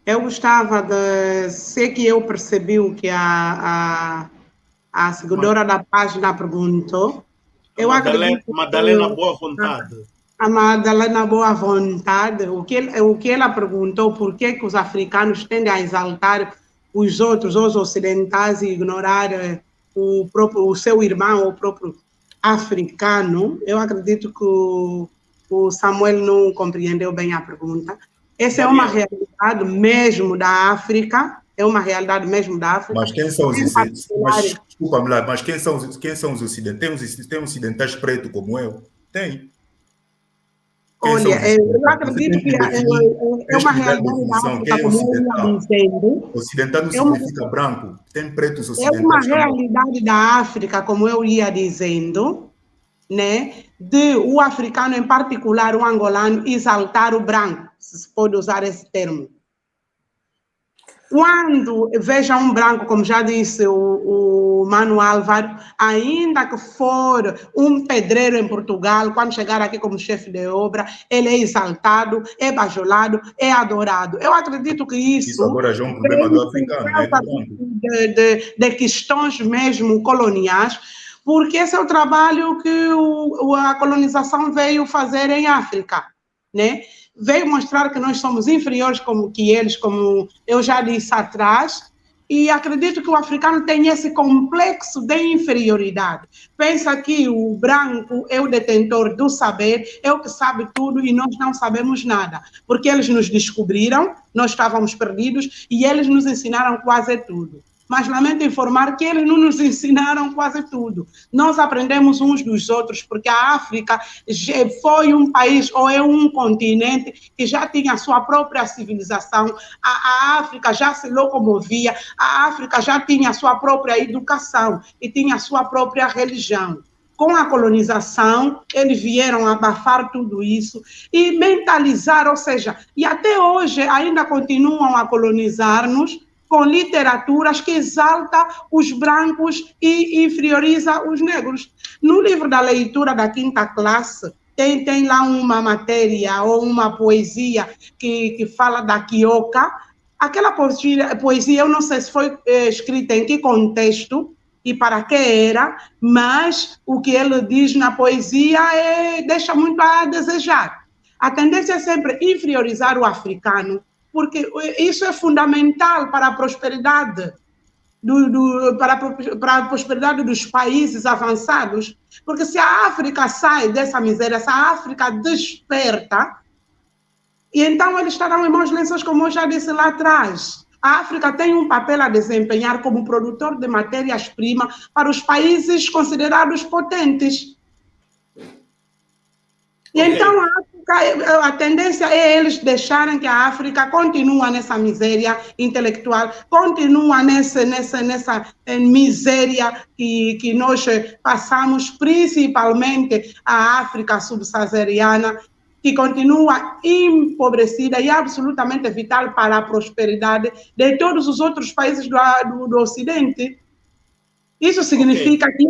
Eu gostava de... Sei que eu percebi o que a seguidora da página perguntou. Eu acredito Madalena que Boa Vontade. a Madalena Boa Vontade, o que ela perguntou, por que os africanos tendem a exaltar os outros, os ocidentais, e ignorar o seu irmão, o próprio africano. Eu acredito que o Samuel não compreendeu bem a pergunta. Essa é uma realidade mesmo da África, é uma realidade mesmo da África. Mas quem são os ocidentais? Desculpa-me lá, mas quem são os ocidentais? Tem ocidentais pretos como eu? Tem. Olha, eu acredito que é uma realidade da África, quem é como eu ia dizendo. Ocidental não significa branco. Tem pretos ocidentais. É uma realidade da África, como eu ia dizendo, né? De o africano, em particular o angolano, exaltar o branco, se pode usar esse termo. Quando veja um branco, como já disse o Mano Álvaro, ainda que for um pedreiro em Portugal, quando chegar aqui como chefe de obra, ele é exaltado, é bajulado, é adorado. Eu acredito que isso agora já é um problema do africano, né? De questões mesmo coloniais, porque esse é o trabalho que a colonização veio fazer em África, né? Veio mostrar que nós somos inferiores que eles, como eu já disse atrás, e acredito que o africano tem esse complexo de inferioridade. Pensa que o branco é o detentor do saber, é o que sabe tudo e nós não sabemos nada, porque eles nos descobriram, nós estávamos perdidos e eles nos ensinaram quase tudo. Mas lamento informar que eles não nos ensinaram quase tudo. Nós aprendemos uns dos outros, porque a África foi um país ou é um continente que já tinha a sua própria civilização, a África já se locomovia, a África já tinha a sua própria educação e tinha a sua própria religião. Com a colonização, eles vieram abafar tudo isso e mentalizar, ou seja, e até hoje ainda continuam a colonizar-nos, com literaturas que exalta os brancos e inferioriza os negros. No livro da leitura da quinta classe, tem lá uma matéria ou uma poesia que fala da Quioca. Aquela poesia, eu não sei se foi escrita em que contexto e para que era, mas o que ele diz na poesia deixa muito a desejar. A tendência é sempre inferiorizar o africano, porque isso é fundamental para a prosperidade, para a prosperidade dos países avançados, porque se a África sai dessa miséria, se a África desperta, e então eles estarão em mãos lençóis, como eu já disse lá atrás. A África tem um papel a desempenhar como produtor de matérias-primas para os países considerados potentes. E então a tendência é eles deixarem que a África continue nessa miséria intelectual, continua nessa miséria que nós passamos, principalmente a África subsaariana, que continua empobrecida e absolutamente vital para a prosperidade de todos os outros países do Ocidente. Isso significa que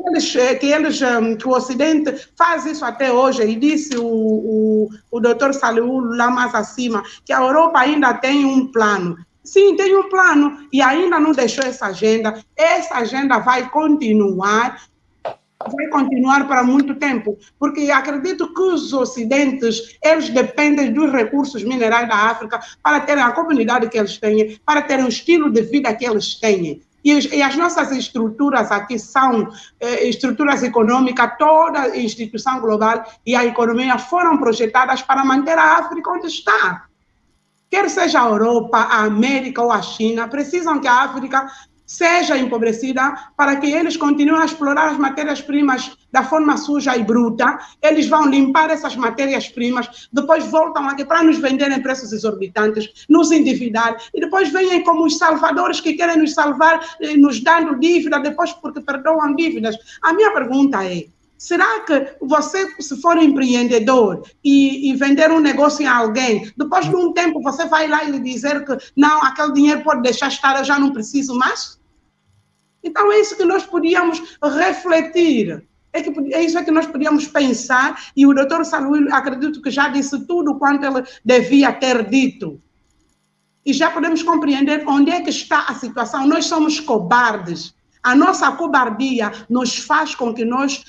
o Ocidente faz isso até hoje, e disse o doutor Salihu lá mais acima, que a Europa ainda tem um plano. Sim, tem um plano, e ainda não deixou essa agenda. Essa agenda vai continuar para muito tempo, porque acredito que os ocidentes, eles dependem dos recursos minerais da África para terem a comunidade que eles têm, para terem o estilo de vida que eles têm. E as nossas estruturas aqui são estruturas econômicas, toda a instituição global e a economia foram projetadas para manter a África onde está. Quer seja a Europa, a América ou a China, precisam que a África seja empobrecida para que eles continuem a explorar as matérias-primas da forma suja e bruta. Eles vão limpar essas matérias-primas, depois voltam aqui para nos vender em preços exorbitantes, nos endividar, e depois vêm como os salvadores que querem nos salvar, nos dando dívida, depois porque perdoam dívidas. A minha pergunta é, será que você, se for empreendedor e vender um negócio a alguém, depois de um tempo você vai lá e lhe dizer que não, aquele dinheiro pode deixar estar, eu já não preciso mais? Então é isso que nós podíamos refletir, é isso que nós podíamos pensar, e o doutor Salihu, acredito que já disse tudo quanto ele devia ter dito. e já podemos compreender onde é que está a situação. Nós somos cobardes. A nossa cobardia nos faz com que nós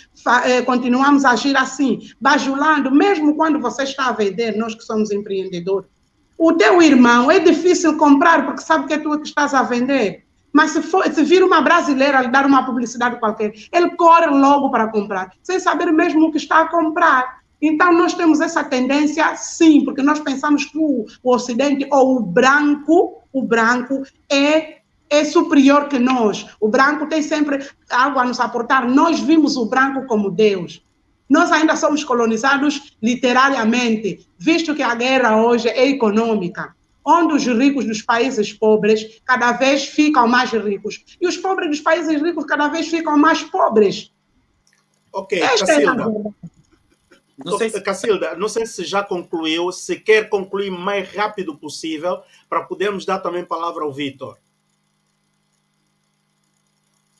continuamos a agir assim, bajulando, mesmo quando você está a vender, nós que somos empreendedores. O teu irmão é difícil comprar porque sabe que é tu que estás a vender. Mas se vir uma brasileira lhe dar uma publicidade qualquer, ele corre logo para comprar, sem saber mesmo o que está a comprar. Então, nós temos essa tendência, sim, porque nós pensamos que o Ocidente, ou o branco é superior que nós. O branco tem sempre algo a nos aportar. Nós vimos o branco como Deus. Nós ainda somos colonizados literariamente, visto que a guerra hoje é econômica, onde os ricos dos países pobres cada vez ficam mais ricos e os pobres dos países ricos cada vez ficam mais pobres. Ok, Cacilda. Cacilda, não sei se já concluiu, se quer concluir o mais rápido possível para podermos dar também palavra ao Vitor.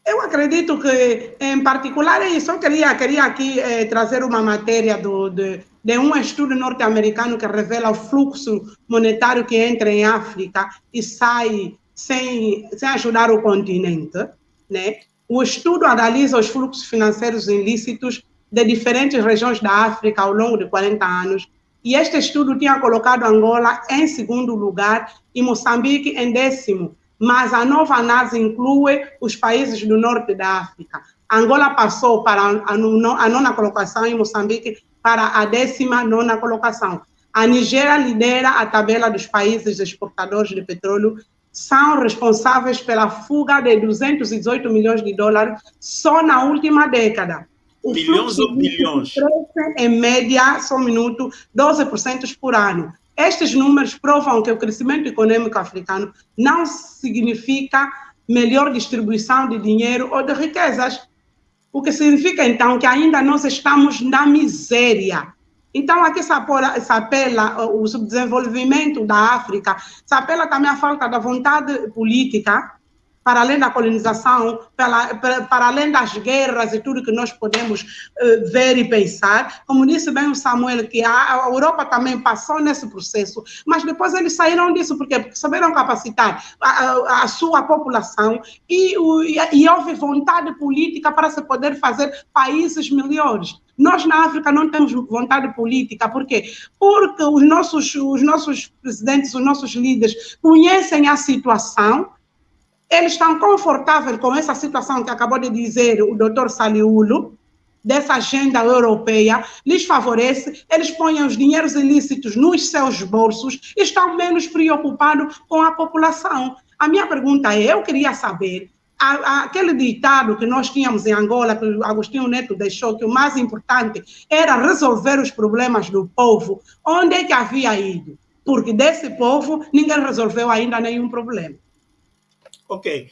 Eu acredito que, em particular, é isso. Eu queria aqui trazer uma matéria de um estudo norte-americano que revela o fluxo monetário que entra em África e sai sem ajudar o continente, né? O estudo analisa os fluxos financeiros ilícitos de diferentes regiões da África ao longo de 40 anos. E este estudo tinha colocado Angola em segundo lugar e Moçambique em 10º. Mas a nova análise inclui os países do norte da África. Angola passou para a nona colocação e Moçambique para a 19ª colocação. A Nigéria lidera a tabela dos países exportadores de petróleo, são responsáveis pela fuga de 218 milhões de dólares só na última década. O milhões ou bilhões? Cresce, em média, só um minuto, 12% por ano. Estes números provam que o crescimento econômico africano não significa melhor distribuição de dinheiro ou de riquezas, o que significa, então, que ainda nós estamos na miséria. Então, aqui se apela o subdesenvolvimento da África, se apela também à falta da vontade política, para além da colonização, para além das guerras e tudo que nós podemos ver e pensar. Como disse bem o Samuel, que a Europa também passou nesse processo, mas depois eles saíram disso, porque souberam capacitar a sua população e houve vontade política para se poder fazer países melhores. Nós na África não temos vontade política, por quê? Porque os nossos presidentes, os nossos líderes conhecem a situação, eles estão confortáveis com essa situação que acabou de dizer o doutor Saliulo, dessa agenda europeia, lhes favorece, eles põem os dinheiros ilícitos nos seus bolsos e estão menos preocupados com a população. A minha pergunta é, eu queria saber, aquele ditado que nós tínhamos em Angola, que o Agostinho Neto deixou, que o mais importante era resolver os problemas do povo, onde é que havia ido? Porque desse povo ninguém resolveu ainda nenhum problema. Ok.